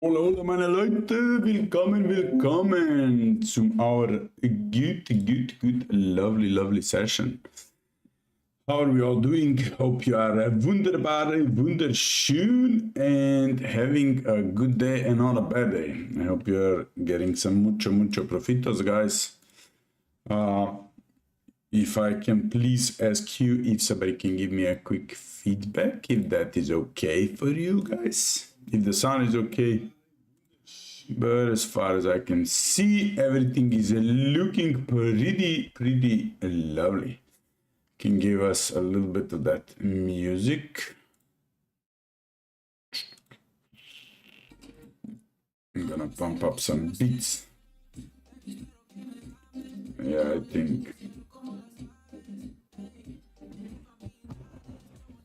Hallo, hallo meine Leute, willkommen zum our good, lovely session. How are we all doing? Hope you are wunderschön and having a good day and not a bad day. I hope you are getting some mucho profitos, guys. If I can please ask you if somebody can give me a quick feedback, if that is okay for you guys. If the sound is okay, but as far as I can see, everything is looking pretty lovely. Can give us a little bit of that music. I'm gonna pump up some beats. Yeah,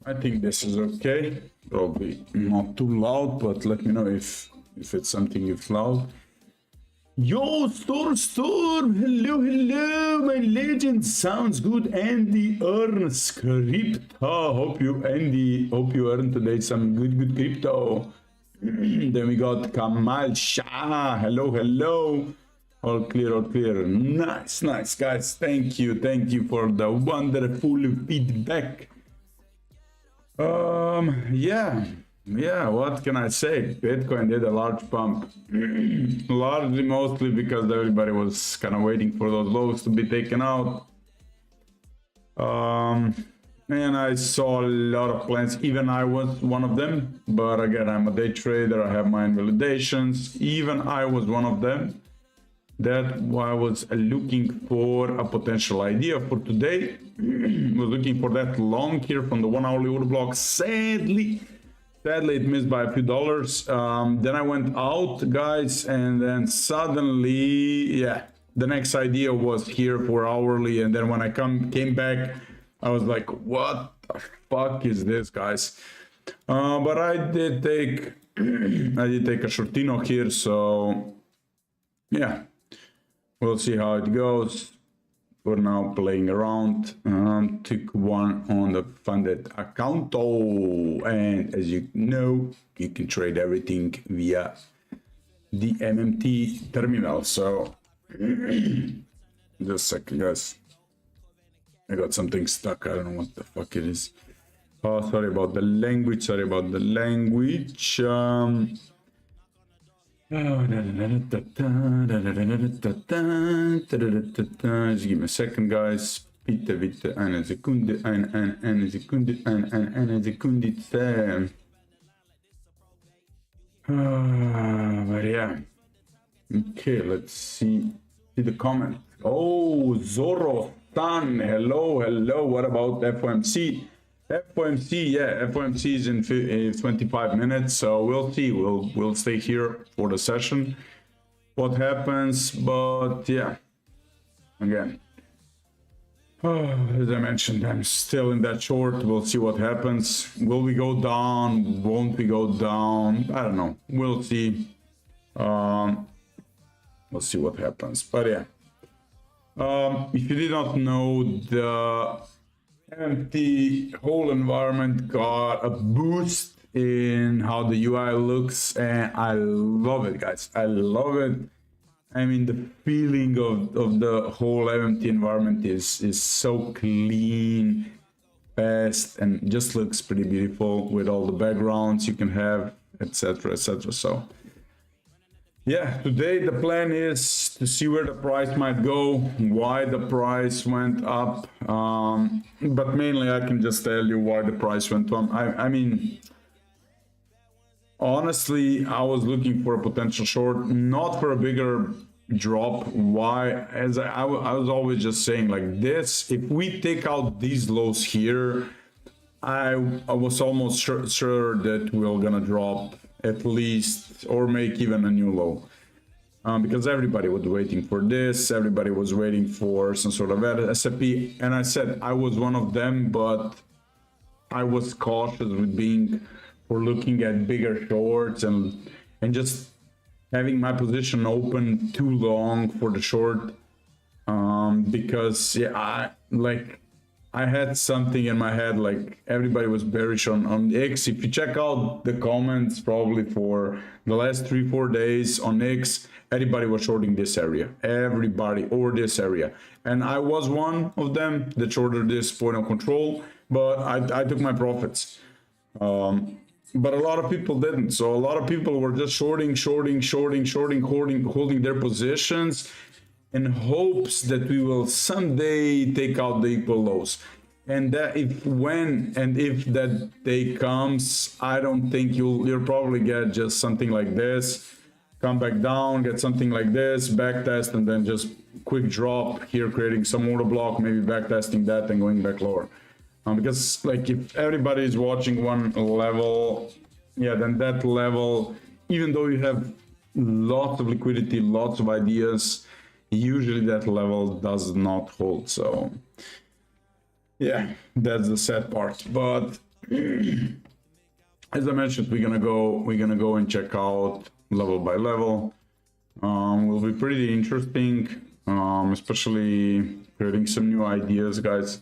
I think this is okay. Probably not too loud, but let me know if it's something it's loud. Yo, Storm, hello, my legend, sounds good. Andy earns crypto. Hope you earned today some good crypto. Then we got Kamal Shah, hello. All clear. Nice, guys. Thank you for the wonderful feedback. Yeah, what can I say? Bitcoin did a large pump. Largely mostly because everybody was kind of waiting for those lows to be taken out. And I saw a lot of plans. Even I was one of them. But again, I'm a day trader. I have my invalidations. Even I was one of them. That I was looking for a potential idea for today. Was looking for that long here from the 1 hourly order block. Sadly it missed by a few dollars. Then I went out, guys, and then suddenly, yeah, the next idea was here for hourly. And then when I came back, I was like, what the fuck is this, guys? But I did take a shortino here, so yeah. We'll see how it goes. For now, playing around. Took one on the funded account. And as you know, you can trade everything via the MMT Terminal. So, just a second, guys. I got something stuck. I don't know what the fuck it is. Oh, sorry about the language. Just give me a second, guys. Bitte, eine Sekunde. But yeah. Okay, let's see the comment. Oh, Zoro-san, hello. What about FOMC? FOMC is in 25 minutes, so we'll see. We'll stay here for the session. What happens, but yeah, again, as I mentioned, I'm still in that short. We'll see what happens. Will we go down? Won't we go down? I don't know. We'll see. We'll see what happens. But yeah, if you did not know, the MMT whole environment got a boost in how the UI looks, and I love it, guys. I love it. I mean, the feeling of the whole MMT environment is so clean, fast, and just looks pretty beautiful with all the backgrounds you can have, etc. So yeah, today the plan is to see where the price might go, why the price went up, but mainly I can just tell you why the price went up. I mean, honestly, I was looking for a potential short, not for a bigger drop. Why? As I was always just saying, like this, if we take out these lows here, I was almost sure that we're gonna drop at least or make even a new low, because everybody was waiting for this. Everybody was waiting for some sort of S&P, and I said I was one of them, but I was cautious with looking at bigger shorts and just having my position open too long for the short, because yeah, I had something in my head, like everybody was bearish on X. If you check out the comments probably for the last 3-4 days on X, everybody was shorting this area, everybody, or this area. And I was one of them that shorted this point of control, but I took my profits. But a lot of people didn't. So a lot of people were just shorting, holding their positions in hopes that we will someday take out the equal lows. And that if that day comes, I don't think you'll probably get just something like this, come back down, get something like this, back test, and then just quick drop here, creating some order block, maybe back testing that and going back lower. Because like if everybody is watching one level, yeah, then that level, even though you have lots of liquidity, lots of ideas, usually that level does not hold. So yeah, that's the sad part. But as I mentioned, we're gonna go and check out level by level. Will be pretty interesting, especially creating some new ideas, guys.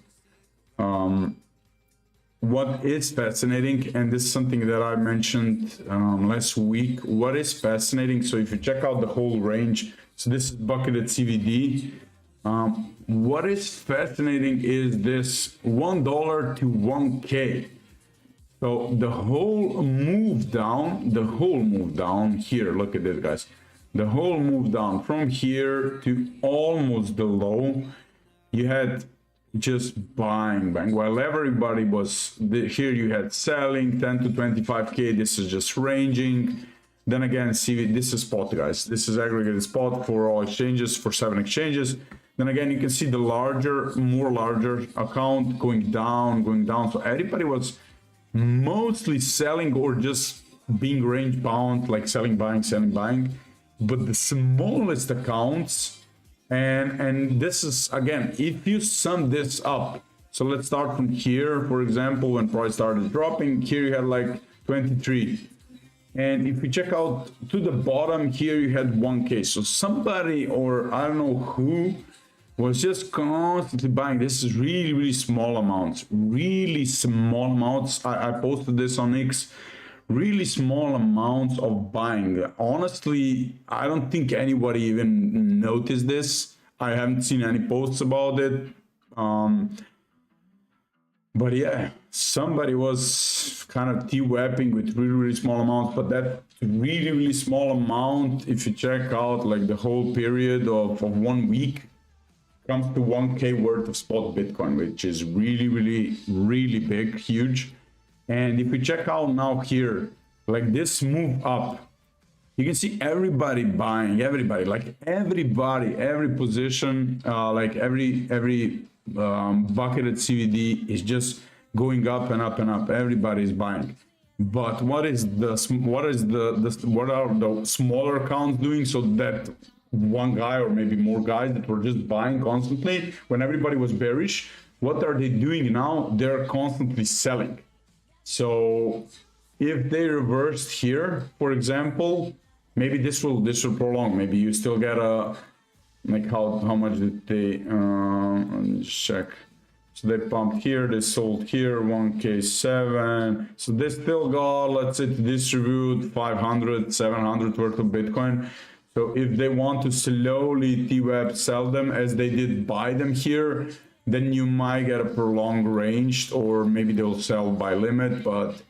What is fascinating, and this is something that I mentioned last week, what is fascinating, so if you check out the whole range, so this is bucketed CVD, what is fascinating is this $1 to 1K. So the whole move down here, look at this, guys, the whole move down from here to almost the low, you had just buying while everybody was here. You had selling 10 to 25K. This is just ranging. Then again, see, this is spot, guys. This is aggregated spot for all exchanges, for 7 exchanges. Then again, you can see the more larger account going down. So everybody was mostly selling or just being range bound, like selling, buying. But the smallest accounts, and this is, again, if you sum this up, so let's start from here. For example, when price started dropping, here you had like 23, and if you check out to the bottom here, you had 1K. So somebody, or I don't know who, was just constantly buying. This is really small amounts, I posted this on X. Really small amounts of buying. Honestly, I don't think anybody even noticed this. I haven't seen any posts about it. But yeah, somebody was kind of T-wapping with really small amounts, but that really small amount, if you check out like the whole period of 1 week, comes to 1K worth of spot Bitcoin, which is really big, huge. And if we check out now here, like this move up, you can see everybody buying, every position, like every bucketed CVD is just going up and up. Everybody is buying. But what are the smaller accounts doing? So that one guy or maybe more guys that were just buying constantly when everybody was bearish, what are they doing now? They're constantly selling. So if they reversed here, for example, maybe this will prolong. Maybe you still get a, like how much did they check? So they pumped here, they sold here, 1K7. So they still got, let's say, to distribute 500, 700 worth of Bitcoin. So if they want to slowly T-Web sell them as they did buy them here, then you might get a prolonged range, or maybe they'll sell by limit. But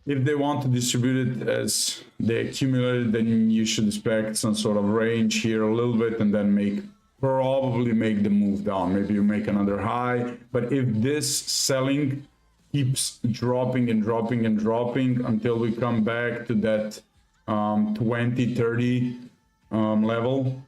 if they want to distribute it as they accumulated, then you should expect some sort of range here a little bit, and then probably make the move down. Maybe you make another high. But if this selling keeps dropping until we come back to that 20, 30 level,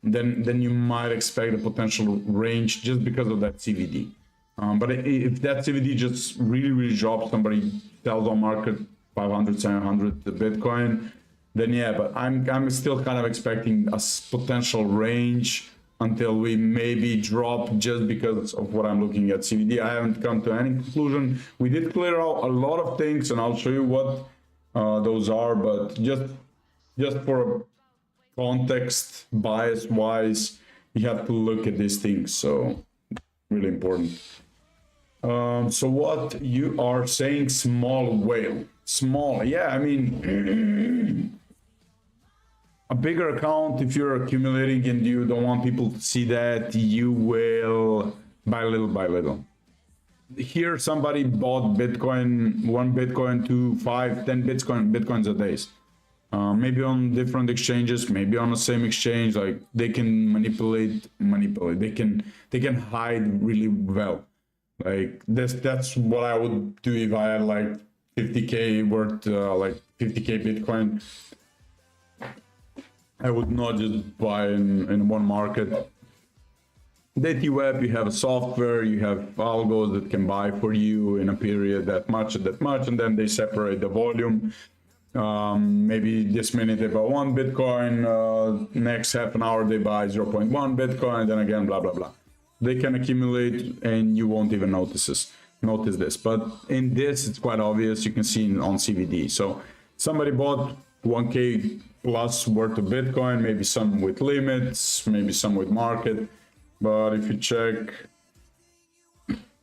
then you might expect a potential range just because of that CVD. But if that CVD just really drops, somebody sells on market 500, 700 the Bitcoin, then yeah, but I'm still kind of expecting a potential range until we maybe drop, just because of what I'm looking at CVD. I haven't come to any conclusion. We did clear out a lot of things, and I'll show you what those are, but just for context, bias wise, you have to look at these things. So really important. So what you are saying, small whale, small, yeah, I mean, a bigger account, if you're accumulating and you don't want people to see that, you will buy little by little. Here somebody bought Bitcoin, 1 Bitcoin, 2, 5, 10 Bitcoins a day. Maybe on different exchanges, maybe on the same exchange. Like they can manipulate. They can hide really well. Like that's what I would do if I had like 50k worth, like 50k Bitcoin. I would not just buy in one market. Data web, you have a software, you have algos that can buy for you in a period that much, and then they separate the volume. Maybe this minute they buy 1 Bitcoin, next half an hour they buy 0.1 Bitcoin, then again, blah, blah, blah. They can accumulate and you won't even notice this. But in this, it's quite obvious. You can see on CVD. So somebody bought 1K plus worth of Bitcoin, maybe some with limits, maybe some with market. But if you check,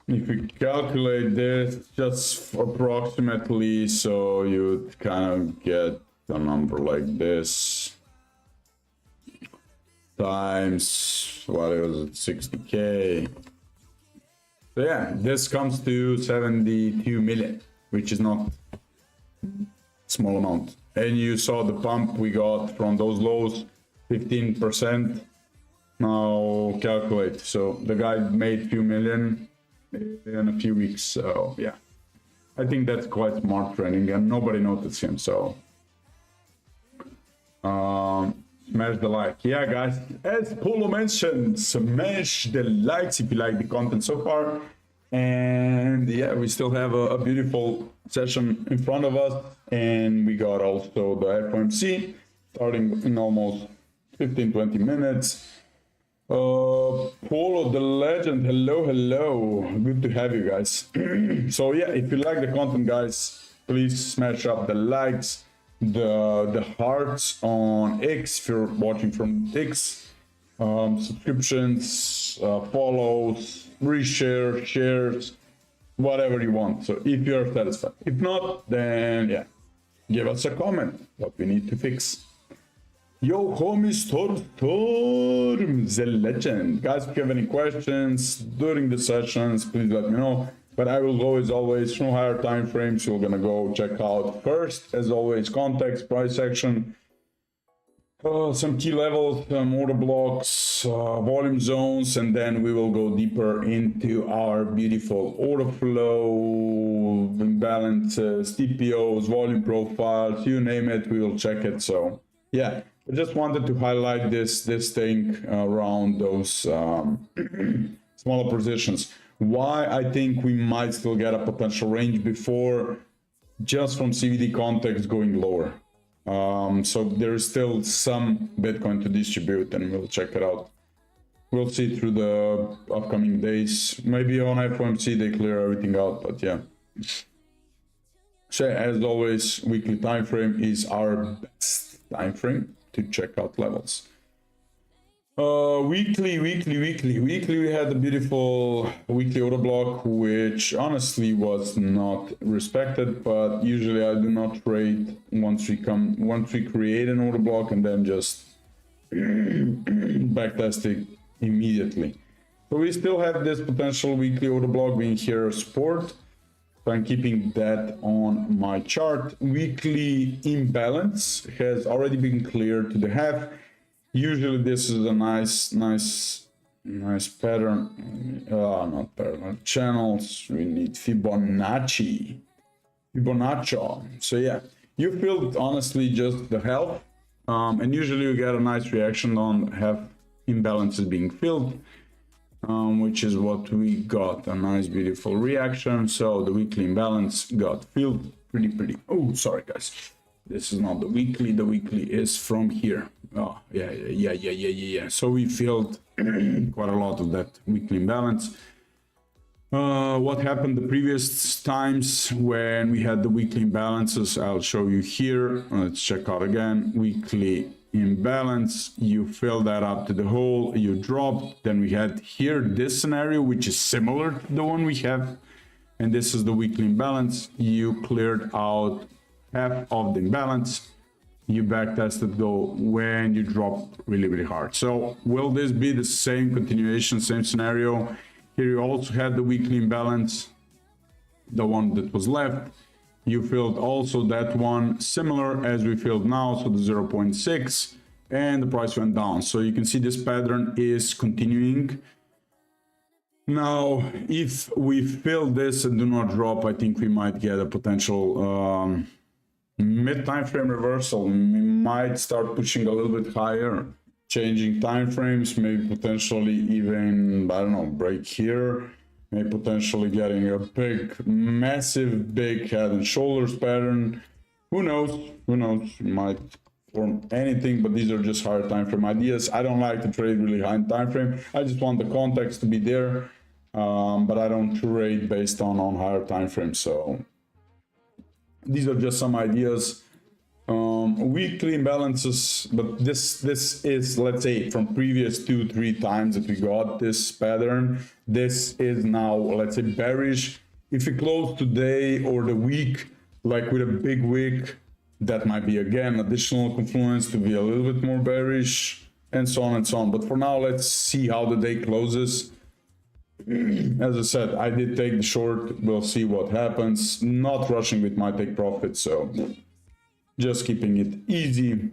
if you calculate this just approximately, so you'd kind of get a number like this times, what was it, 60K. So yeah, this comes to 72 million, which is not a small amount. And you saw the pump we got from those lows, 15%. Now calculate. So the guy made few million in a few weeks. So yeah, I think that's quite smart trading, and nobody noticed him. So smash the like. Yeah, guys, as Polo mentioned, smash the likes if you like the content so far. And yeah, we still have a beautiful session in front of us, and we got also the FOMC starting in almost 15-20 minutes. Polo the legend, hello, good to have you guys. So yeah, if you like the content, guys, please smash up the likes, the hearts on X if you're watching from X, subscriptions, follows, reshare, shares, whatever you want. So if you're satisfied, if not, then yeah, give us a comment what we need to fix. Yo, homie, Storm, the legend. Guys, if you have any questions during the sessions, please let me know. But I will go, as always, from higher time frames. So we're gonna go check out first, as always, context, price action, some key levels, order blocks, volume zones, and then we will go deeper into our beautiful order flow, imbalances, TPOs, volume profiles, you name it, we will check it. So yeah. I just wanted to highlight this thing around those smaller positions. Why I think we might still get a potential range before, just from CVD context going lower. So there is still some Bitcoin to distribute, and we'll check it out. We'll see through the upcoming days. Maybe on FOMC they clear everything out, but yeah. So as always, weekly time frame is our best time frame to check out levels. Weekly, we had a beautiful weekly order block, which honestly was not respected, but usually I do not trade once we create an order block and then just backtest it immediately. So we still have this potential weekly order block being here support. So I'm keeping that on my chart. Weekly imbalance has already been cleared to the half. Usually this is a nice pattern. Not pattern, channels. We need Fibonacci. So yeah, you filled honestly just the half, and usually you get a nice reaction on half imbalances being filled. Which is what we got, a nice beautiful reaction. So the weekly imbalance got filled pretty. Oh, sorry guys, this is not the weekly is from here. Oh yeah. So we filled quite a lot of that weekly imbalance. What happened the previous times when we had the weekly imbalances, I'll show you here. Let's check out again weekly imbalance, you fill that up to the hole, you drop. Then we had here this scenario, which is similar to the one we have, and this is the weekly imbalance. You cleared out half of the imbalance, you backtested though when you drop really hard. So will this be the same continuation, same scenario? Here you also had the weekly imbalance, the one that was left. You filled also that one similar as we filled now, so the 0.6, and the price went down. So you can see this pattern is continuing. Now, if we fill this and do not drop, I think we might get a potential mid time frame reversal. We might start pushing a little bit higher, changing time frames, maybe potentially even, I don't know, break here. Maybe potentially getting a big, massive, big head and shoulders pattern. Who knows? Who knows? Might form anything, but these are just higher time frame ideas. I don't like to trade really high in time frame. I just want the context to be there, but I don't trade based on higher time frame. So these are just some ideas. Weekly imbalances, but this is, let's say, from previous 2-3 times that we got this pattern. This is now, let's say, bearish. If we close today or the week like with a big wick, that might be again additional confluence to be a little bit more bearish, and so on and so on. But for now, let's see how the day closes. As I said, I did take the short. We'll see what happens. Not rushing with my take profit, so just keeping it easy.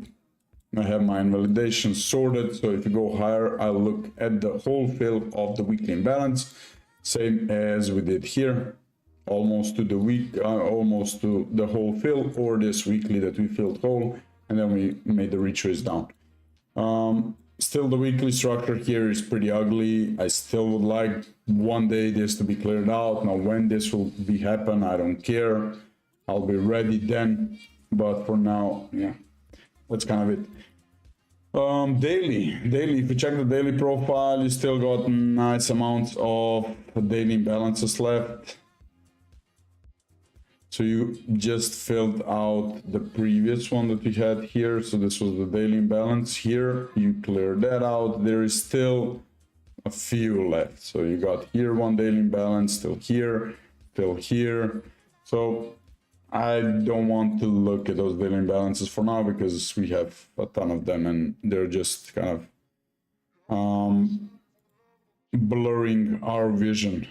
I have my invalidations sorted, so if you go higher, I'll look at the whole fill of the weekly imbalance, same as we did here, almost to the week, almost to the whole fill, or this weekly that we filled whole, and then we made the retrace down. Still, the weekly structure here is pretty ugly. I still would like one day this to be cleared out. Now, when this will be happen, I don't care. I'll be ready then. But for now, yeah, that's kind of it. Daily, if you check the daily profile, you still got nice amounts of daily imbalances left. So you just filled out the previous one that we had here. So this was the daily imbalance here. You cleared that out. There is still a few left. So you got here one daily imbalance, still here. So I don't want to look at those daily imbalances for now because we have a ton of them and they're just kind of blurring our vision.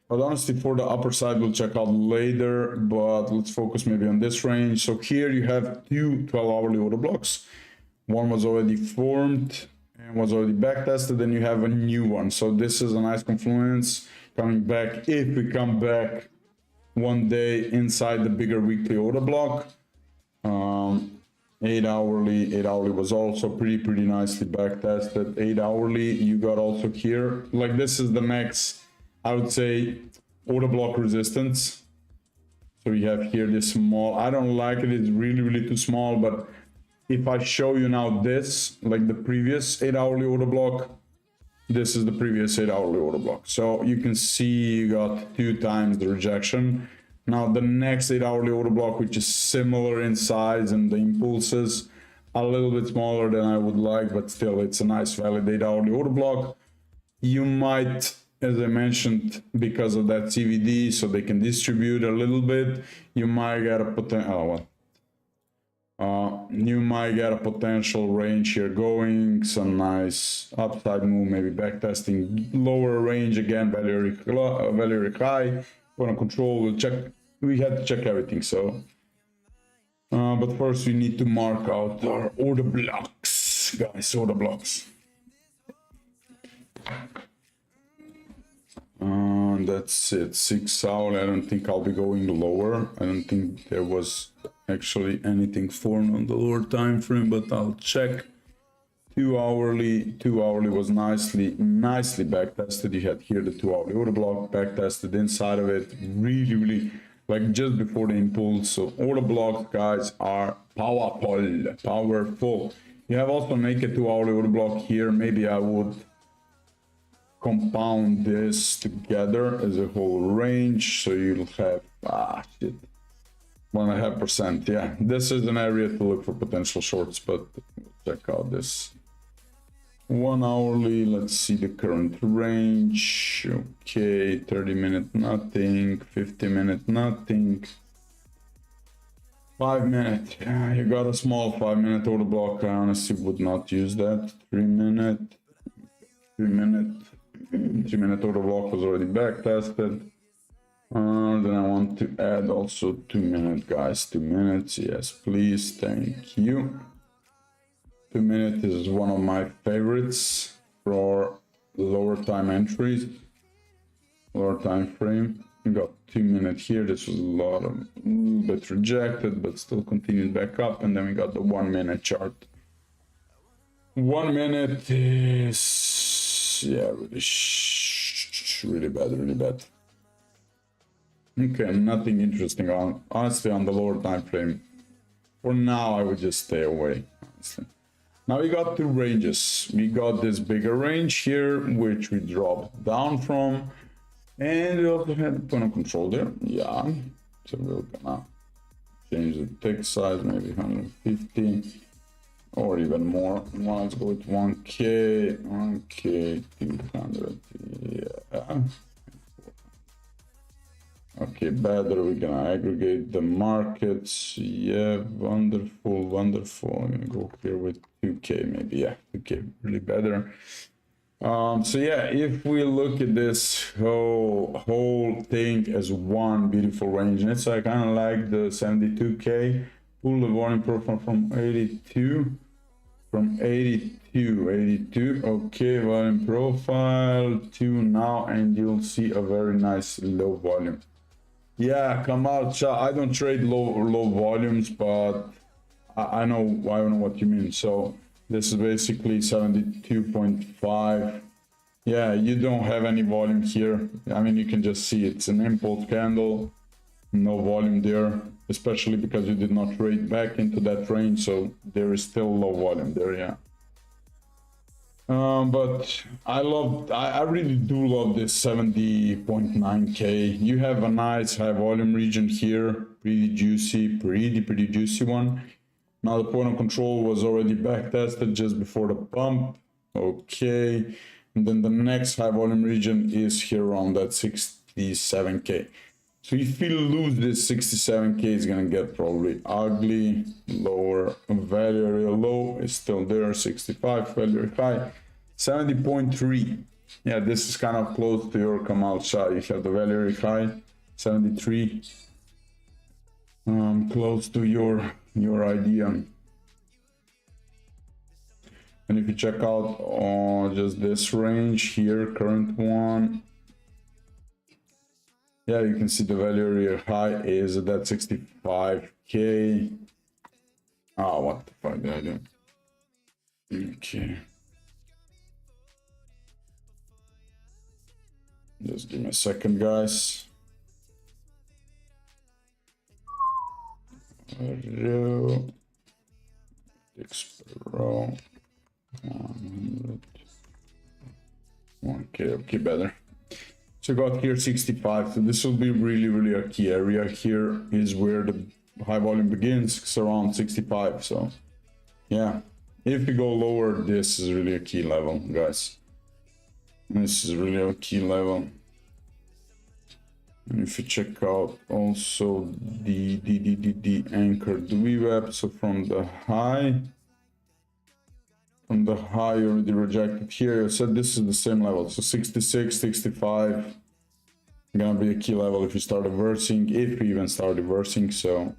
But honestly, for the upper side, we'll check out later, but let's focus maybe on this range. So here you have two 12-hourly order blocks. One was already formed and was already back tested, then you have a new one. So this is a nice confluence coming back. If we come back one day inside the bigger weekly order block, 8 hourly was also pretty nicely back tested. 8 hourly, you got also here, like this is the next, I would say, order block resistance. So you have here this small, I don't like it, it's really too small, but if I show you now this, like the previous 8 hourly order block, this is the previous 8 hourly order block. So you can see you got 2 times the rejection. Now the next 8 hourly order block, which is similar in size and the impulses a little bit smaller than I would like, but still it's a nice valid 8 hourly order block. You might, as I mentioned, because of that CVD, so they can distribute a little bit, you might get a potential, you might get a potential range here going, some nice upside move, maybe backtesting, lower range again, very high. Want to control, we'll check, we had to check everything. So, but first we need to mark out our order blocks, guys, order blocks. That's it, 6 hour. I don't think I'll be going lower. I don't think there was actually anything formed on the lower time frame, but I'll check. 2 hourly was nicely back tested. You had here the 2 hourly order block back tested inside of it, really like just before the impulse. So order blocks, guys, are powerful. You have also make a 2 hourly order block here. Maybe I would compound this together as a whole range, so you'll have 1.5%. Yeah, this is an area to look for potential shorts, but check out this 1 hourly. Let's see the current range. Okay, 30-minute nothing, 50-minute nothing, 5-minute. Yeah, you got a small 5-minute order block. I honestly would not use that. 3-minute, 3-minute, 3-minute order block was already back tested. Then I want to add also 2-minute, guys. 2 minutes, yes, please, thank you. 2 minutes is one of my favorites for lower time entries, lower time frame. We got 2 minutes here. This was a bit rejected, but still continued back up. And then we got the 1 minute chart. 1 minute is, yeah, really bad, really bad. Okay, nothing interesting on, honestly, on the lower time frame. For now, I would just stay away, honestly. Now we got 2 ranges. We got this bigger range here, which we dropped down from, and we also had the point of control there. Yeah, so we're gonna change the tick size, maybe 150 or even more. Let's go with 1K, 1K, 200. Yeah. Okay, better. We're gonna aggregate the markets. Yeah, wonderful, wonderful. I'm gonna go here with 2K, maybe. Yeah, 2K, really better. So yeah, if we look at this whole thing as one beautiful range, and it's like kind of like the 72K, pull the volume profile from 82, from 82. Okay, volume profile to now, and you'll see a very nice low volume. Yeah, Kamal, I don't trade low volumes, but I know what you mean. So this is basically 72.5. Yeah, you don't have any volume here. I mean, you can just see it's an impulse candle, no volume there, especially because you did not trade back into that range. So there is still low volume there, yeah. But I really do love this 70.9K. You have a nice high volume region here, pretty juicy one. Now the point of control was already back tested just before the pump. Okay, and then the next high volume region is here around that 67K. So if you lose this 67K, it's gonna get probably ugly. Lower value area low is still there, 65 value high, 70.3. Yeah, this is kind of close to your Kamal Shah. You have the value area high, 73. Close to your idea. And if you check out on just this range here, current one. Yeah, you can see the value area high is at that 65K. Oh, what the fuck did I do? Okay. Just give me a second, guys. Row. Row. 100. 1K, okay, better. So got here 65, so this will be really a key area. Here is where the high volume begins, it's around 65. So yeah, if we go lower, this is really a key level, guys. This is really a key level. And if you check out also the anchored VWAP, so from the high already rejected here, I said this is the same level, so 66, 65 gonna be a key level if you start reversing, if you even start reversing. So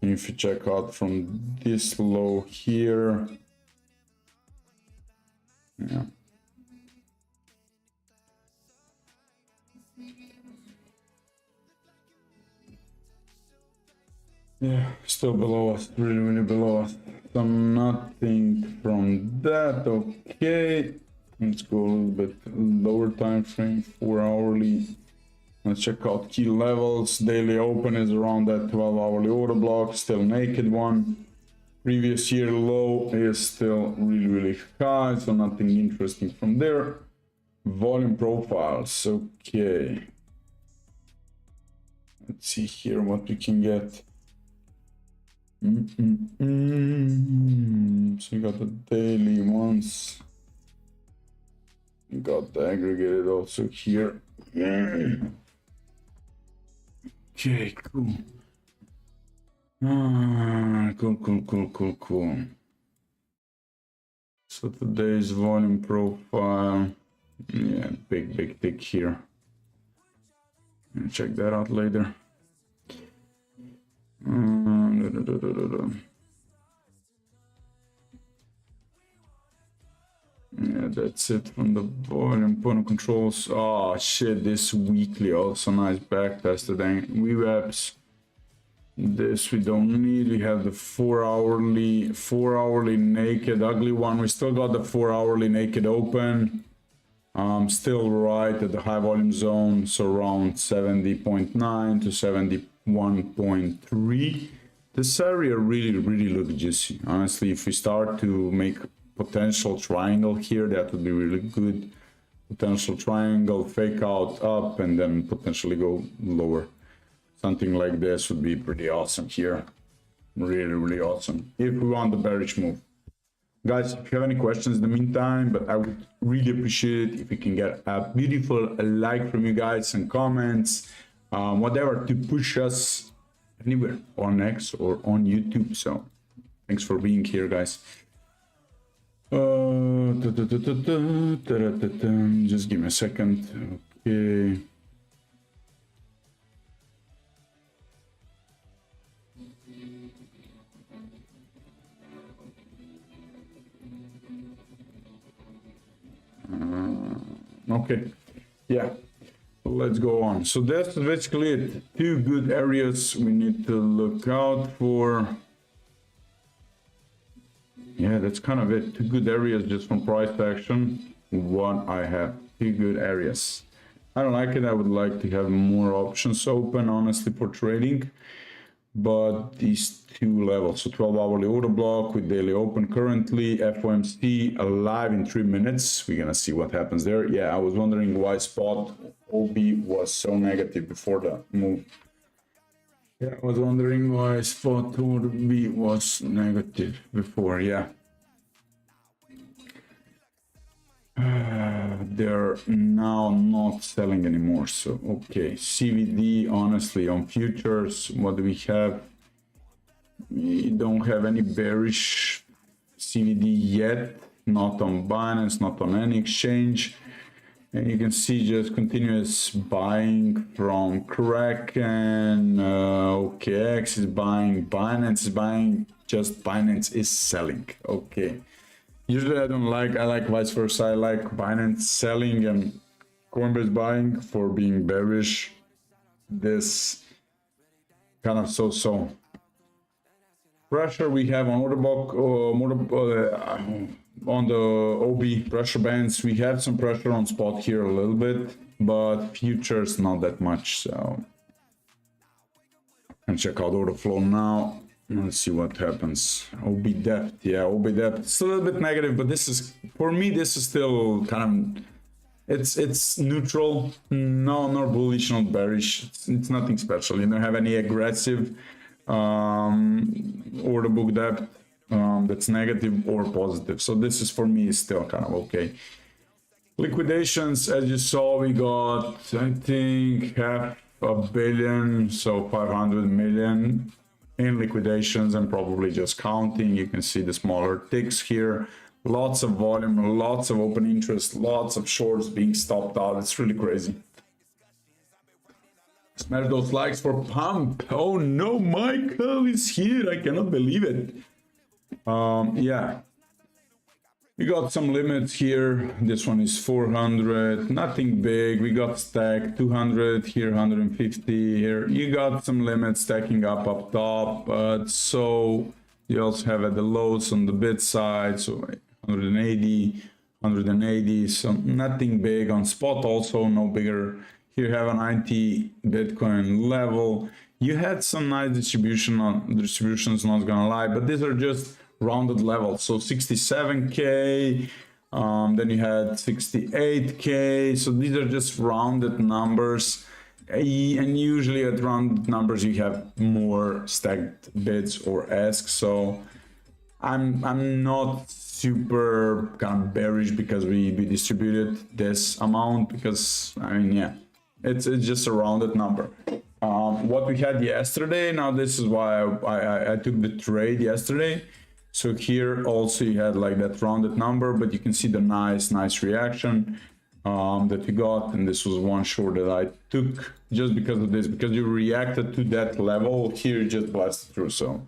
if you check out from this low here, yeah, still below us, really below us. So nothing from that. Okay, let's go a little bit lower time frame, 4 hourly. Let's check out key levels. Daily open is around that 12 hourly order block, still naked one. Previous year low is still really high, so nothing interesting from there. Volume profiles, okay. Let's see here what we can get. So we got the daily ones. We got the aggregated also here. Okay, cool. Cool. So today's volume profile, yeah, big tick here. I'll check that out later. Yeah, that's it from the volume point of controls. Oh shit, this weekly also nice back tested and VWAPs. This we don't need. We have the 4 hourly naked ugly one. We still got the 4 hourly naked open. Still right at the high volume zone, so around 70.9 to 71.3. This area really looks juicy. Honestly, if we start to make potential triangle here, that would be really good. Potential triangle, fake out up, and then potentially go lower. Something like this would be pretty awesome here. Really awesome. If we want the bearish move. Guys, if you have any questions in the meantime, but I would really appreciate it if we can get a beautiful like from you guys and comments, whatever, to push us anywhere on X or on YouTube. So thanks for being here, guys. Just give me a second. Okay. Okay, yeah, let's go on. So that's basically it. Two good areas we need to look out for. Yeah, that's kind of it. Two good areas just from price action. What I have, two good areas. I don't like it. I would like to have more options open, honestly, for trading. But these two levels, so 12 hourly order block with daily open currently, FOMC alive in 3 minutes. We're gonna see what happens there. Yeah, I was wondering why spot OB was so negative before the move. Yeah, I was wondering why spot OB was negative before. Yeah. They're now not selling anymore. So okay, CVD, honestly, on futures, what do we have? We don't have any bearish CVD yet, not on Binance, not on any exchange. And you can see just continuous buying from Kraken. OKX is buying, Binance is buying, just Binance is selling. Okay. Usually I don't like, I like vice versa. I like Binance selling and Coinbase buying for being bearish. This kind of so. Pressure we have on order block, on the OB pressure bands. We have some pressure on spot here a little bit, but futures not that much. So and check out order flow now. Let's see what happens. OB depth, yeah, OB depth. It's a little bit negative, but this is, for me, this is still kind of, it's neutral. No, not bullish, not bearish. It's nothing special. You don't have any aggressive order book depth that's negative or positive. So this is, for me, is still kind of okay. Liquidations, as you saw, we got, I think, $500 million, so 500 million. In liquidations and probably just counting. You can see the smaller ticks here, lots of volume, lots of open interest, lots of shorts being stopped out. It's really crazy. Smash those likes for pump. Oh no, Michael is here. I cannot believe it. Yeah, we got some limits here. This one is 400, nothing big. We got stacked 200 here, 150 here. You got some limits stacking up top, but so you also have at the lows on the bid side, so 180, so nothing big on spot. Also no bigger. Here you have a 90 Bitcoin level. You had some nice distributions, not gonna lie, but these are just rounded levels. So 67k, then you had 68k. So these are just rounded numbers. And usually at round numbers you have more stacked bids or asks, so I'm not super kind of bearish because we distributed this amount, because I mean, yeah, it's just a rounded number. What we had yesterday, now this is why I took the trade yesterday. So here also you had like that rounded number, but you can see the nice reaction that we got, and this was one short that I took just because of this, because you reacted to that level. Here just blasted through, so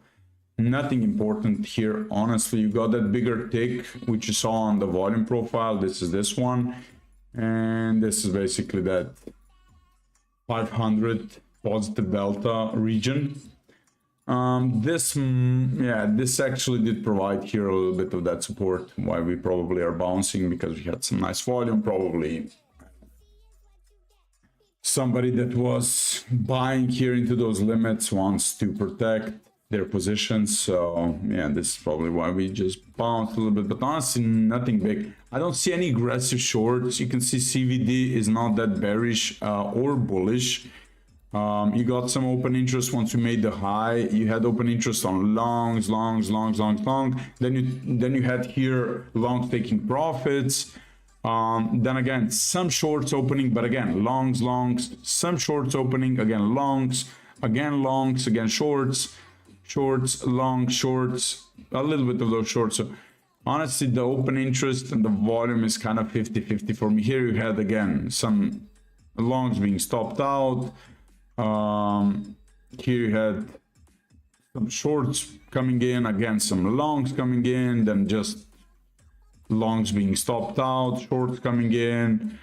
nothing important here, honestly. You got that bigger tick which you saw on the volume profile. This is this one, and this is basically that 500 positive delta region. This actually did provide here a little bit of that support, why we probably are bouncing, because we had some nice volume. Probably somebody that was buying here into those limits wants to protect their positions. So yeah, this is probably why we just bounced a little bit, but honestly nothing big. I don't see any aggressive shorts. You can see CVD is not that bearish or bullish. You got some open interest once you made the high. You had open interest on longs. Then you had here longs taking profits. Then again some shorts opening, but again longs, some shorts opening, again longs, again shorts, long, shorts, a little bit of those shorts. So honestly the open interest and the volume is kind of 50-50 for me. Here you had again some longs being stopped out. Here you had some shorts coming in, again some longs coming in, then just longs being stopped out, shorts coming in,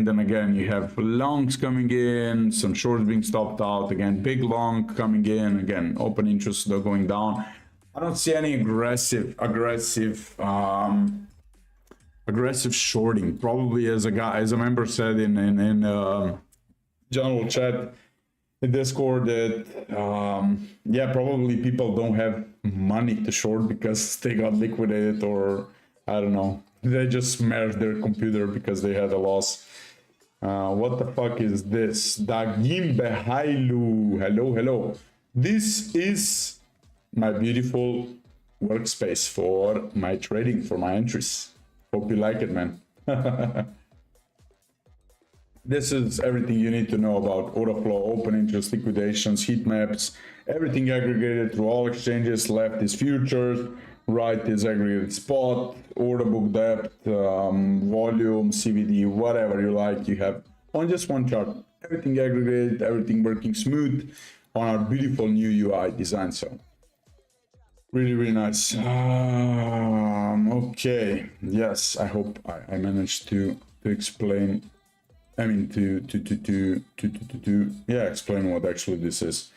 then again you have longs coming in, some shorts being stopped out, again big long coming in, again open interest though going down. I don't see any aggressive shorting. Probably as a member said in general chat in Discord that yeah, probably people don't have money to short because they got liquidated, or I don't know, they just smashed their computer because they had a loss. What the fuck is this? Dagim Behailu. Hello. This is my beautiful workspace for my trading, for my entries. Hope you like it, man. This is everything you need to know about Orderflow, open interest, liquidations, heat maps, everything aggregated through all exchanges. Left is futures, right is aggregated spot, order book depth, volume, CVD, whatever you like, you have on just one chart. Everything aggregated, everything working smooth on our beautiful new UI design. So really nice. Okay, yes, I hope I managed to explain. I mean explain what actually this is.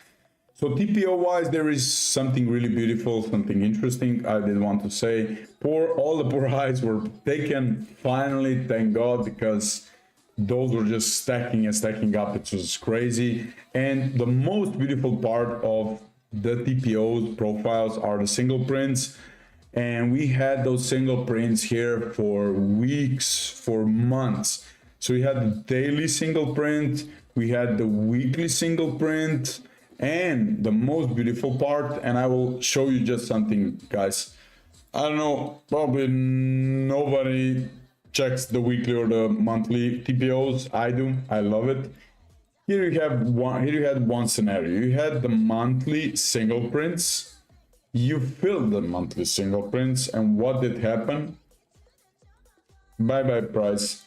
So TPO wise, there is something really beautiful, something interesting I did want to say. All the poor highs were taken finally, thank God, because those were just stacking up. It was crazy. And the most beautiful part of the TPO profiles are the single prints. And we had those single prints here for weeks, for months. So we had the daily single print, we had the weekly single print, and the most beautiful part, and I will show you just something, guys. I don't know, probably nobody checks the weekly or the monthly TPOs. I do, I love it. Here you had one scenario. You had the monthly single prints. You filled the monthly single prints, and what did happen? Bye price.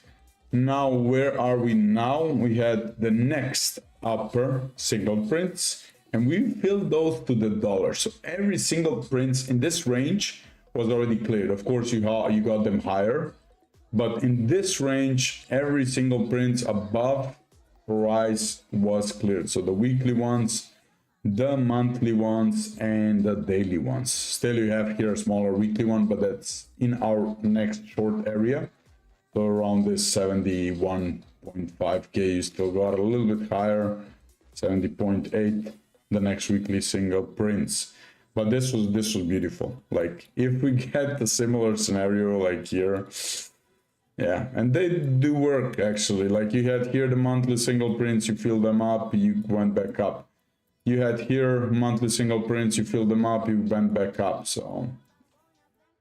Now where are we now? We had the next upper single prints, and we filled those to the dollar. So every single prints in this range was already cleared. Of course you got them higher, but in this range every single prints above price was cleared. So the weekly ones, the monthly ones, and the daily ones. Still you have here a smaller weekly one, but that's in our next short area. So around this 71.5k, you still got a little bit higher, 70.8, the next weekly single prints. But this was beautiful. Like if we get the similar scenario like here, Yeah, and they do work actually. Like you had here the monthly single prints, you fill them up, you went back up. You had here monthly single prints, you filled them up, you went back up. So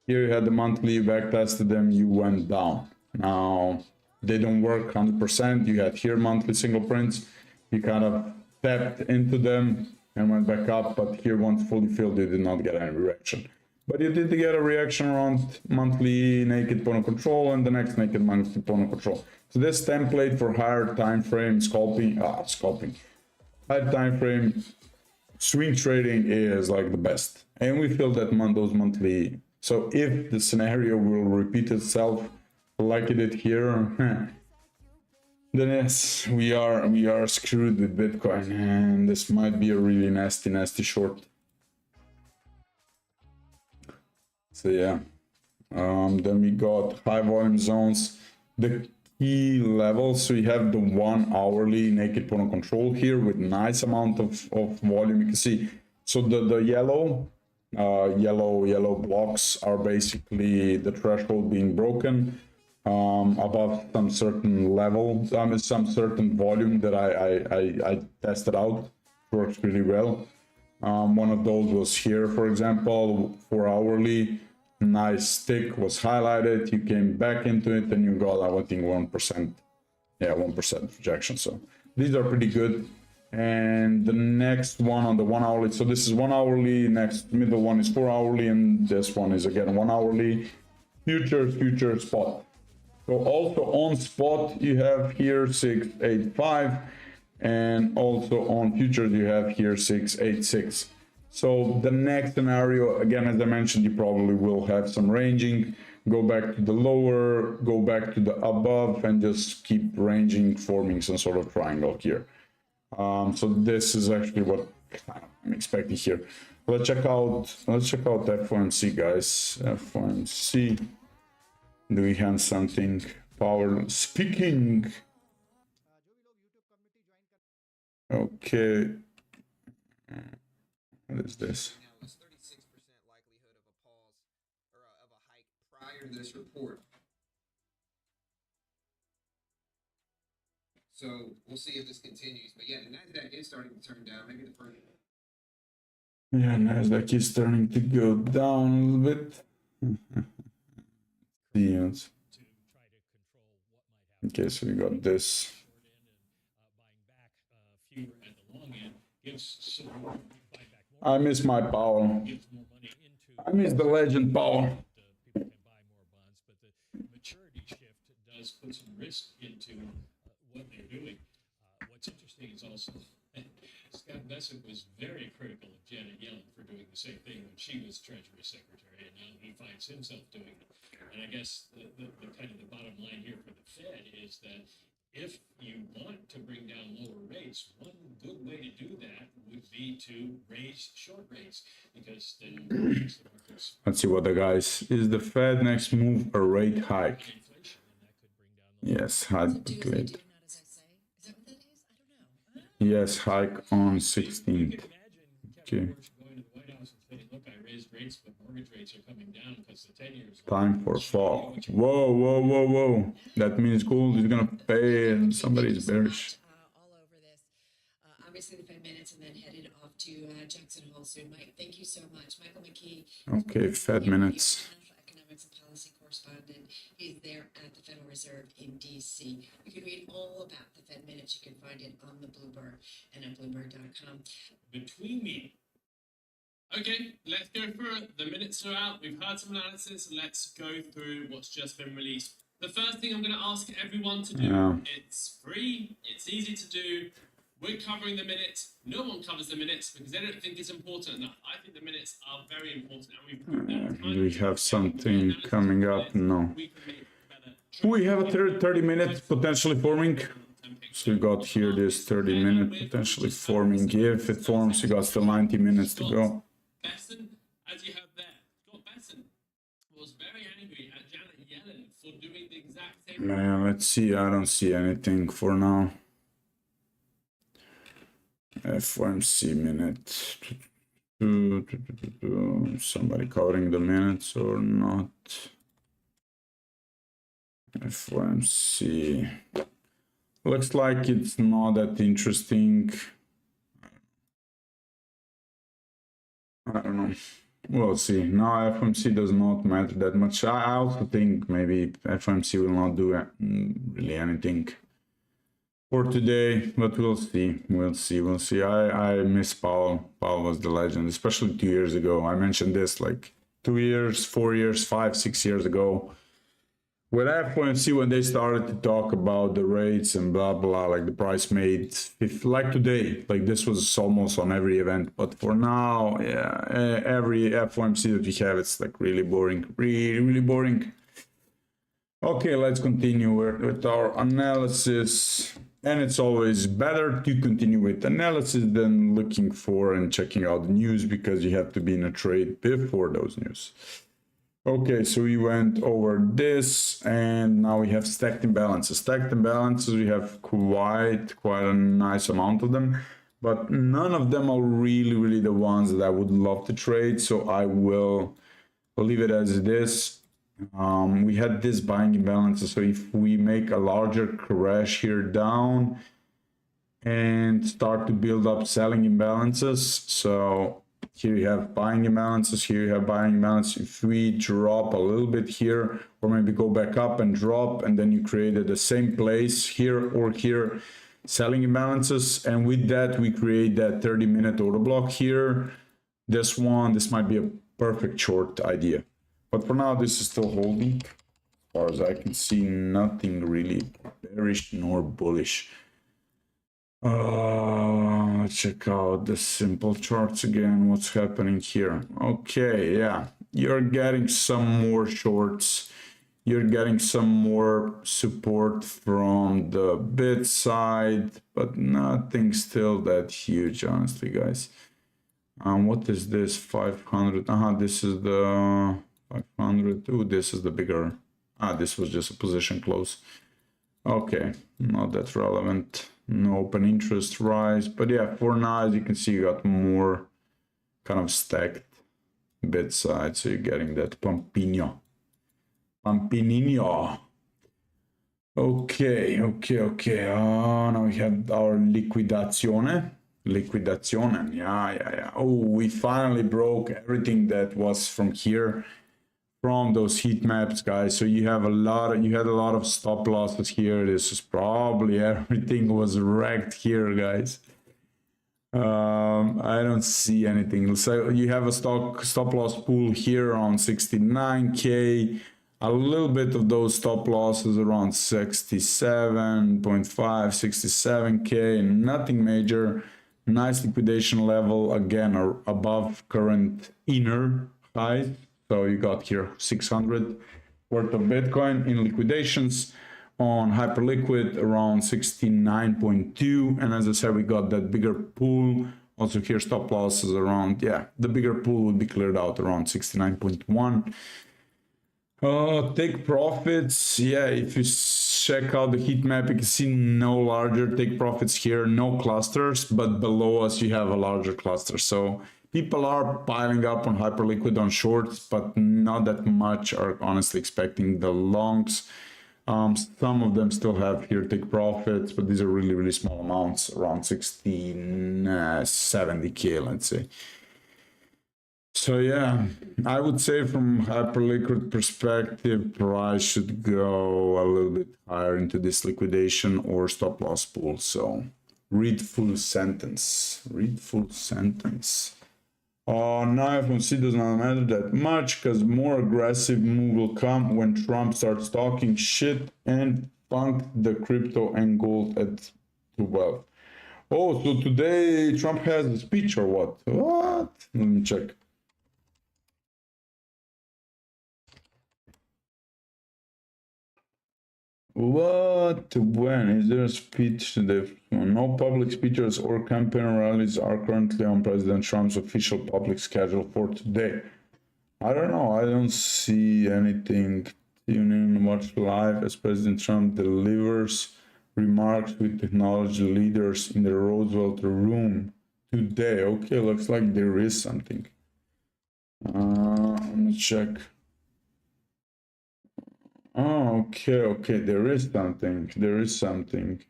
here you had the monthly, you back tested them, you went down. Now they don't work 100%. You had here monthly single prints, you kind of tapped into them and went back up, but here once fully filled, you did not get any reaction. But you did get a reaction around monthly naked opponent control and the next naked monthly opponent control. So this template for higher time frame scalping, higher time frame swing trading is like the best. And we feel that those monthly. So if the scenario will repeat itself like it did here, then yes, we are screwed with Bitcoin, and this might be a really nasty short. So yeah, then we got high volume zones, the key levels. So you have the 1 hourly naked opponent control here with nice amount of volume. You can see, so the yellow blocks are basically the threshold being broken above some certain level, some certain volume that I tested out. Works really well. One of those was here, for example, 4 hourly. Nice stick was highlighted, you came back into it and you got, I think, 1%. Yeah, 1% rejection. So these are pretty good. And the next one on the 1 hourly, so this is 1 hourly, next middle one is 4 hourly, and this one is again 1 hourly. Future spot. So also on spot you have here 685, and also on futures you have here 686. So the next scenario, again, as I mentioned, you probably will have some ranging, go back to the lower, go back to the above, and just keep ranging, forming some sort of triangle here. So this is actually what I'm expecting here. Let's check out FOMC, guys. FOMC. Do we have something power speaking? Okay. What is this? Now, it's 36% likelihood of a pause or of a hike prior to this report. So we'll see if this continues. But yeah, the Nasdaq is starting to turn down. Maybe the first. Yeah, Nasdaq is starting to go down a little bit. Yes. Okay, so we got this. I miss my Powell. I miss the legend Powell. People can buy more bonds, but the maturity shift does put some risk into what they're doing. What's interesting is also Scott Bessent was very critical of Janet Yellen for doing the same thing when she was Treasury Secretary, and now he finds himself doing it. And I guess the kind of the bottom line here for the Fed is that if you want to bring down lower rates, one good way to do that would be to raise short rates, because then let's see what the guys is. The Fed next move a rate hike. Yes, hike late. Yes, hike on 16th. Okay. Time for fall. Whoa. That means gold is gonna pay and somebody is bearish. All over this. Obviously the Fed minutes and then headed off to Jackson Hole soon. Mike, thank you so much. Michael McKee. Okay, Fed minutes. Economics and policy correspondent. He's there at the Federal Reserve in DC. You can read all about the Fed minutes. You can find it on the Bloomberg and at Bloomberg.com. Between me. Okay, let's go through it. The minutes are out. We've heard some analysis. Let's go through what's just been released. The first thing I'm going to ask everyone to do, it's free, it's easy to do. We're covering the minutes. No one covers the minutes because they don't think it's important enough. I think the minutes are very important, and we have something coming up. No. We have a 30 minutes potentially forming. So we got here this 30 minute potentially forming. If it forms, you got still 90 minutes to go. Bessent, as you have there, Scott Bessent was very angry at Janet Yellen for doing the exact same. Man, let's see. I don't see anything for now. FOMC minute. Somebody covering the minutes or not? FOMC. Looks like it's not that interesting. I don't know. We'll see. Now FOMC does not matter that much. I also think maybe FOMC will not do really anything for today, but we'll see. We'll see. I miss Powell. Powell was the legend, especially 2 years ago. I mentioned this like 2 years, 4 years, 5, 6 years ago. With FOMC, when they started to talk about the rates and blah blah, like the price made, if like today, like this was almost on every event. But for now, yeah, every FOMC that we have, it's like really boring, really boring. Okay, let's continue with our analysis. And it's always better to continue with analysis than looking for and checking out the news, because you have to be in a trade before those news. Okay, so we went over this, and now we have stacked imbalances. Stacked imbalances, we have quite a nice amount of them, but none of them are really the ones that I would love to trade, so I will leave it as it is. We had this buying imbalances, so if we make a larger crash here down and start to build up selling imbalances, so here you have buying imbalances, here you have buying imbalance. If we drop a little bit here, or maybe go back up and drop, and then you created the same place here or here, selling imbalances, and with that we create that 30-minute order block here. This might be a perfect short idea. But for now, this is still holding. As far as I can see, nothing really bearish nor bullish. Let's check out the simple charts again. What's happening here? Okay, yeah, you're getting some more shorts. You're getting some more support from the bid side, but nothing still that huge, honestly, guys. What is this? 500. This is the 500. Ooh, this is the bigger. This was just a position close. Okay, not that relevant. No open interest rise, but yeah, for now, as you can see, you got more kind of stacked bid side, so you're getting that Pampinho. Okay. Now we have our liquidazione. Yeah. Oh, we finally broke everything that was from here, from those heat maps, guys. So you had a lot of stop losses here. This is probably everything was wrecked here, guys. I don't see anything. So you have a stop loss pool here on 69k. A little bit of those stop losses around 67.5, 67k. Nothing major. Nice liquidation level again, or above current inner highs. So you got here 600 worth of Bitcoin in liquidations. On Hyperliquid around 69.2, and as I said, we got that bigger pool. Also here stop losses around, yeah, the bigger pool would be cleared out around 69.1. Take profits, yeah, if you check out the heat map, you can see no larger take profits here, no clusters, but below us you have a larger cluster. So people are piling up on Hyperliquid on shorts, but not that much are honestly expecting the longs. Some of them still have here take profits, but these are really small amounts, around 70k, let's say. So yeah, I would say from Hyperliquid perspective, price should go a little bit higher into this liquidation or stop loss pool. So read full sentence. Now FOMC does not matter that much, because more aggressive move will come when Trump starts talking shit and funk the crypto and gold at 12. Oh, so today Trump has a speech or what? What? Let me check. What? When? Is there a speech today? No public speeches or campaign rallies are currently on President Trump's official public schedule for today. I don't know. I don't see anything. Tune in and watch live as President Trump delivers remarks with technology leaders in the Roosevelt room today. Okay, looks like there is something. Let me check. Oh, okay, okay. There is something. There is something.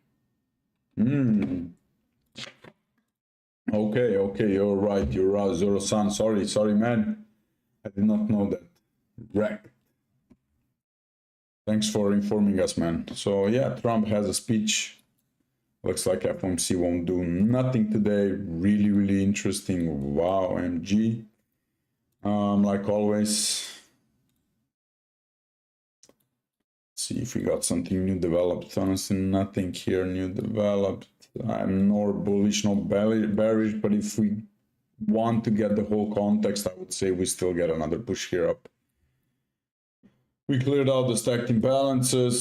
Hmm. Okay, okay. You're right. You're right, Zoro-san. Sorry, sorry, man. I did not know that. Right. Thanks for informing us, man. So yeah, Trump has a speech. Looks like FOMC won't do nothing today. Really, really interesting. Wow, MG. Like always. See if we got something new developed. Honestly, nothing here new developed. I'm nor bullish nor bearish, but if we want to get the whole context, I would say we still get another push here up. We cleared out the stacked imbalances.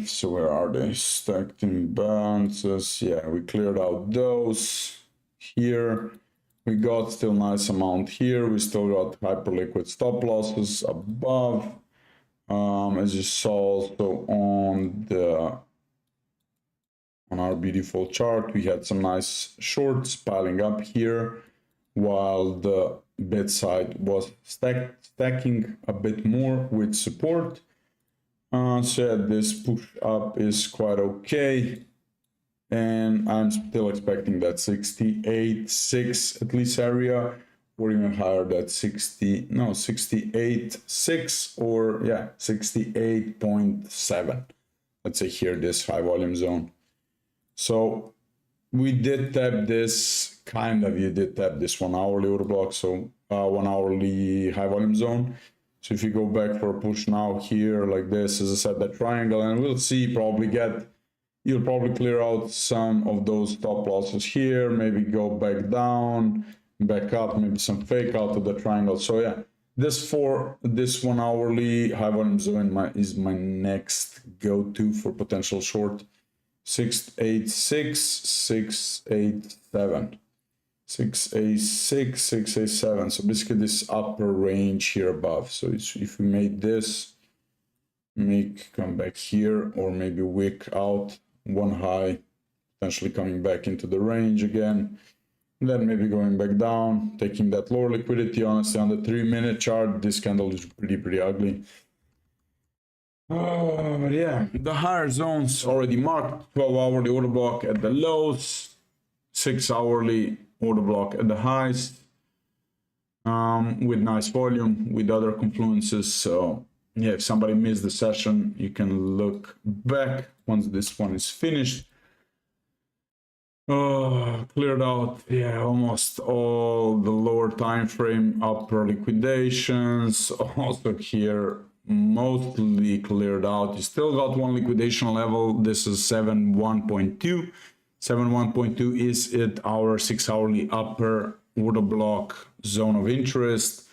So where are they? Stacked imbalances. Yeah, we cleared out those. Here we got still nice amount here. We still got hyperliquid stop losses above. As you saw also on our beautiful chart, we had some nice shorts piling up here, while the bid side was stacking a bit more with support. So yeah, this push up is quite okay, and I'm still expecting that 68.6 at least area, or even higher, that 68.6, or yeah, 68.7. Let's say here, this high volume zone. So we did tap this, you did tap this 1 hourly order block, so 1 hourly high volume zone. So if you go back for a push now here like this, as I said, that triangle, and we'll see, you'll probably clear out some of those stop losses here, maybe go back down, back up, maybe some fake out of the triangle. So yeah, this 1 hourly high volume zone is my next go-to for potential short. 686, 687, 686, 687. So basically this upper range here above. So if we made this, come back here, or maybe wick out one high, potentially coming back into the range again, and then maybe going back down, taking that lower liquidity. Honestly, on the 3-minute chart, this candle is pretty ugly. But yeah, the higher zones already marked. 12-hourly order block at the lows, 6-hourly order block at the highs, with nice volume, with other confluences. So yeah, if somebody missed the session, you can look back once this one is finished. Cleared out, yeah, almost all the lower time frame, upper liquidations. Also here, mostly cleared out. You still got one liquidation level. This is 7.1.2. 7.1.2 is at our 6-hourly upper order block zone of interest.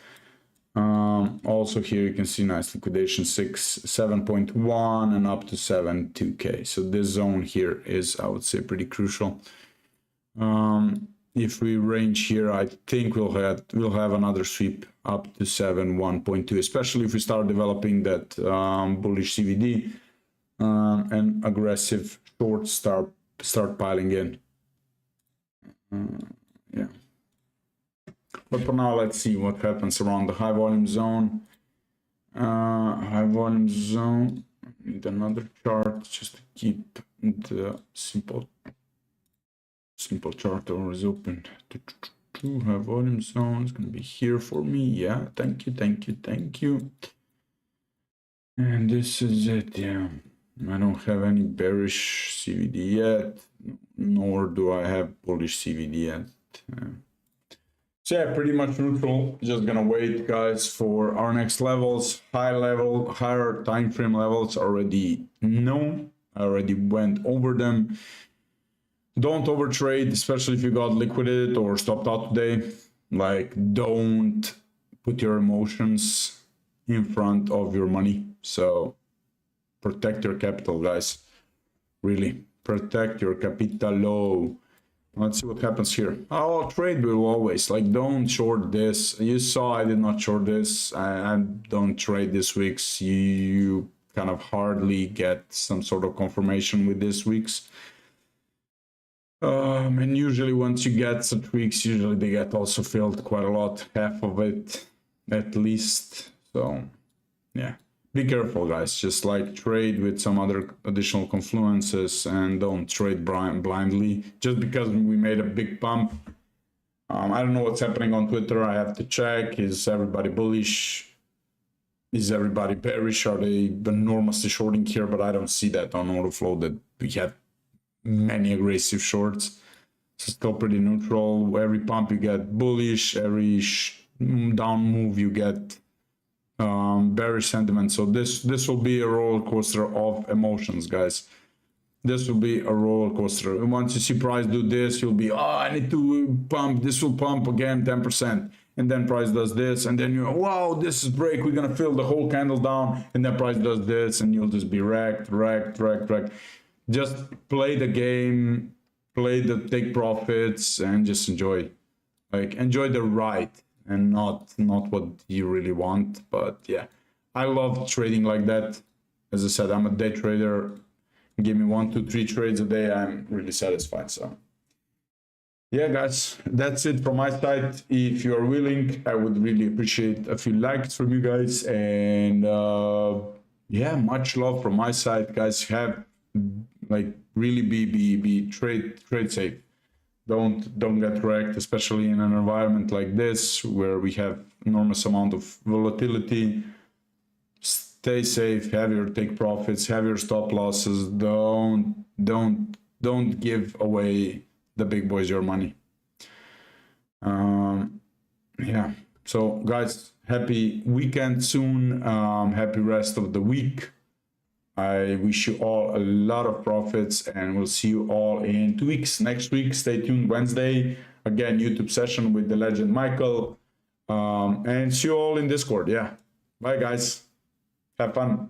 Also here you can see nice liquidation, 7.1 and up to 7.2k. So this zone here is, I would say, pretty crucial. If we range here, I think we'll have another sweep up to 7.1.2, especially if we start developing that bullish CVD and aggressive shorts start piling in. Yeah. But for now, let's see what happens around the high volume zone. High volume zone. Need another chart just to keep the simple chart always open. High volume zone is gonna be here for me. Yeah, thank you. And this is it. Yeah, I don't have any bearish CVD yet, nor do I have bullish CVD yet. So yeah, pretty much neutral. Just gonna wait, guys, for our next levels. Higher time frame levels already known. I already went over them. Don't overtrade, especially if you got liquidated or stopped out today. Like, don't put your emotions in front of your money. So protect your capital, guys. Really, protect your capital. Let's see what happens here. Oh, trade will always, like, don't short this. You saw I did not short this. I don't trade this week's. You kind of hardly get some sort of confirmation with this week's. And usually once you get some tweaks, usually they get also filled quite a lot, half of it at least. So yeah, be careful, guys. Just like trade with some other additional confluences and don't trade blindly just because we made a big pump. I don't know what's happening on Twitter. I have to check. Is everybody bullish? Is everybody bearish? Are they enormously shorting here? But I don't see that on Orderflow that we have many aggressive shorts. It's still pretty neutral. Every pump you get bullish. Every down move you get bearish sentiment. So this will be a roller coaster of emotions, guys. This will be a roller coaster. Once you see price do this, you'll be, oh, I need to pump. This will pump again 10%. And then price does this. And then you're, wow, this is break. We're going to fill the whole candle down. And then price does this. And you'll just be wrecked. Just play the game, play the take profits, and just enjoy. Like, enjoy the ride and not what you really want. But yeah, I love trading like that. As I said, I'm a day trader. Give me 1, 2, 3 trades a day, I'm really satisfied. So yeah, guys, that's it from my side. If you are willing, I would really appreciate a few likes from you guys. And yeah, much love from my side, guys. Have like really be trade safe. Don't get wrecked, especially in an environment like this where we have enormous amount of volatility. Stay safe, have your take profits, have your stop losses. Don't give away the big boys your money. Yeah. So guys, happy weekend soon. Happy rest of the week. I wish you all a lot of profits, and we'll see you all in 2 weeks. Next week, stay tuned. Wednesday, again, YouTube session with the legend Michael. And see you all in Discord. Yeah. Bye, guys. Have fun.